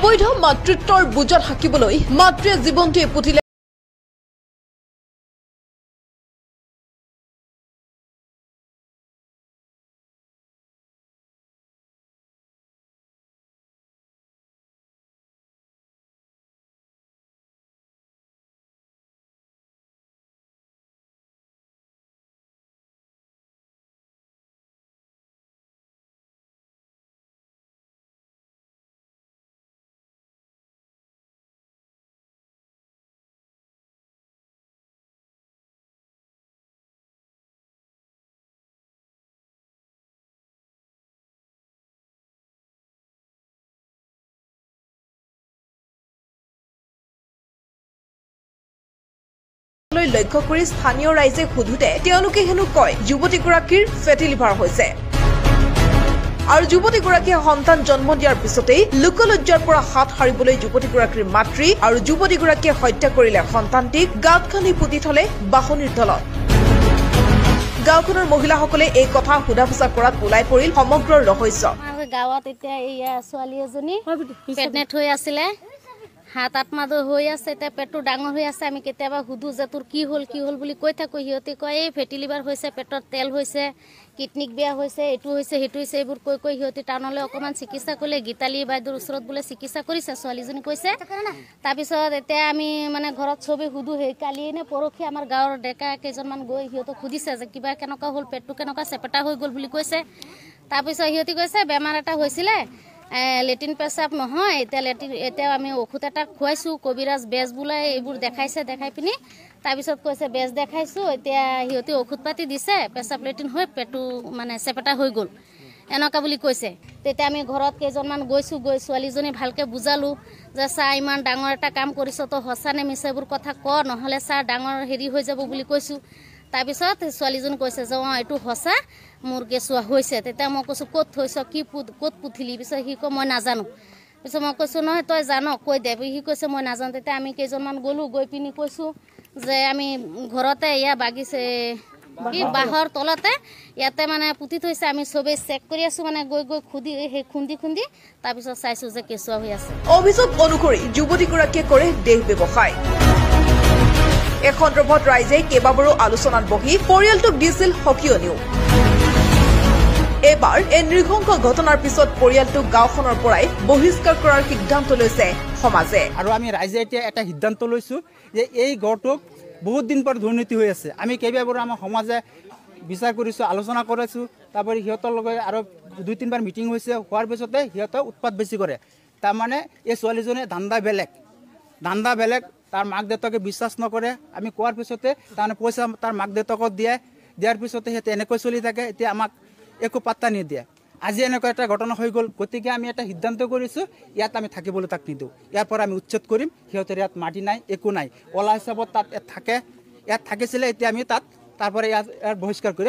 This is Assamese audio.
অবৈধ মাতৃত্বৰ বুজাত হাকিবলৈ মাতৃয়ে জীৱনটোৱে পুতিলে লক্ষ্য কৰি স্থানীয় ৰাইজে সোধোতে তেওঁলোকে হেনো কয় যুৱতীগৰাকীৰ ফেটি লিভাৰ হৈছে আৰু যুৱতীগৰাকীয়ে সন্তান জন্ম দিয়াৰ পিছতেই লোকলজ্জাৰ পৰা হাত সাৰিবলৈ যুৱতীগৰাকীৰ মাতৃ আৰু যুৱতীগৰাকীয়ে হত্যা কৰিলে সন্তানটিক গাঁত খান্দি পুতি থলে বাহনিৰ তলত গাঁওখনৰ মহিলাসকলে এই কথা সোধা পোছা কৰাত ওলাই পৰিল সমগ্ৰ ৰহস্য গাঁৱত এতিয়া এইয়া ছোৱালী এজনী প্ৰেগনেণ্ট হৈ আছিলে 7-8 মাহ হৈ আছে এতিয়া পেটটো ডাঙৰ হৈ আছে আমি কেতিয়াবা সুধো যে তোৰ কি হ'ল বুলি কৈ থাকো সিহঁতে কয় এই ফেটি লিভাৰ হৈছে পেটত তেল হৈছে কিডনিক বেয়া হৈছে এইটো হৈছে সেইটো হৈছে এইবোৰ কৈ সিহঁতে টাউনলৈ অকণমান চিকিৎসা কৰিলে গীতালী বাইদেউৰ ওচৰত বোলে চিকিৎসা কৰিছে ছোৱালীজনী কৈছে তাৰপিছত এতিয়া আমি মানে ঘৰত চবেই সুধো সেই কালি নে পৰহি আমাৰ গাঁৱৰ ডেকা কেইজনমান গৈ সিহঁতক সুধিছে যে কিবা কেনেকুৱা হ'ল পেটটো কেনেকুৱা চেপেটা হৈ গ'ল বুলি কৈছে তাৰপিছত সিহঁতে কৈছে বেমাৰ এটা হৈছিলে লেট্ৰিন পেচাব নহয় এতিয়া আমি ঔষধ এটা খুৱাইছোঁ কবিৰাজ বেজ বোলাই এইবোৰ দেখাই পিনি তাৰপিছত কৈছে বেজ দেখাইছোঁ এতিয়া সিহঁতে ঔষধ পাতি দিছে পেচাব লেট্ৰিন হৈ পেটটো মানে চেপেটা হৈ গ'ল এনেকুৱা বুলি কৈছে তেতিয়া আমি ঘৰত কেইজনমান গৈ ছোৱালীজনী ভালকৈ বুজালোঁ যে ছাৰ ইমান ডাঙৰ এটা কাম কৰিছ তো সঁচা নে মিছা এইবোৰ কথা ক নহ'লে ছাৰ ডাঙৰ হেৰি হৈ যাব বুলি কৈছোঁ তাৰপিছত ছোৱালীজনী কৈছে যে এইটো সঁচা মোৰ কেঁচুৱা হৈছে তেতিয়া মই কৈছোঁ ক'ত থৈছ কি ক'ত পুঠিলি পিছত সি কয় মই নাজানো পিছত মই কৈছোঁ নহয় তই জান কৈ দে সি কৈছে মই নাজানো তেতিয়া আমি কেইজনমান গ'লোঁ গৈ পিনি কৈছোঁ যে আমি ঘৰতে এয়া বাগিছে কি বাঁহৰ তলতে ইয়াতে মানে পুতি থৈছে আমি চবেই চেক কৰি আছোঁ মানে গৈ খুন্দি তাৰপিছত চাইছোঁ যে কেঁচুৱা হৈ আছে অভিযোগ অনুসৰি যুৱতীগৰাকীয়ে কৰে দেহ ব্যৱসায় এই সন্দৰ্ভত ৰাইজে কেইবাবাৰো আলোচনাত বহি পৰিয়ালটোক দিছিল সকিয়নিও এবাৰ এই নৃশংস ঘটনাৰ পিছত পৰিয়ালটোক গাঁওখনৰ পৰাই বহিষ্কাৰ কৰাৰ সিদ্ধান্ত লৈছে সমাজে আৰু আমি ৰাইজে এতিয়া এটা সিদ্ধান্ত লৈছোঁ যে এই গড়টোক বহুত দিন পৰা দুৰ্নীতি হৈ আছে আমি কেইবাবাৰো আমাৰ সমাজে বিচাৰ কৰিছোঁ আলোচনা কৰিছোঁ তাৰপৰি সিহঁতৰ লগত আৰু 2-3বাৰ মিটিং হৈছে হোৱাৰ পিছতে সিহঁতে উৎপাত বেছি কৰে তাৰমানে এই ছোৱালীজনীৰ ধান্দা বেলেগ তাৰ মাক দেউতাকে বিশ্বাস নকৰে আমি কোৱাৰ পিছতে তাৰমানে পইচা তাৰ মাক দেউতাকক দিয়াৰ পিছতে সিহঁতে এনেকৈ চলি থাকে এতিয়া আমাক একো পাত্তা নিদিয়ে আজি এনেকুৱা এটা ঘটনা হৈ গ'ল গতিকে আমি এটা সিদ্ধান্ত কৰিছোঁ ইয়াত আমি থাকিবলৈ তাক নিদিওঁ ইয়াৰ পৰা আমি উচ্ছেদ কৰিম সিহঁতৰ ইয়াত মাটি নাই একো নাই অলা হিচাপত তাত ইয়াত থাকিছিলে এতিয়া আমি তাৰ পৰা ইয়াত বহিষ্কাৰ কৰিম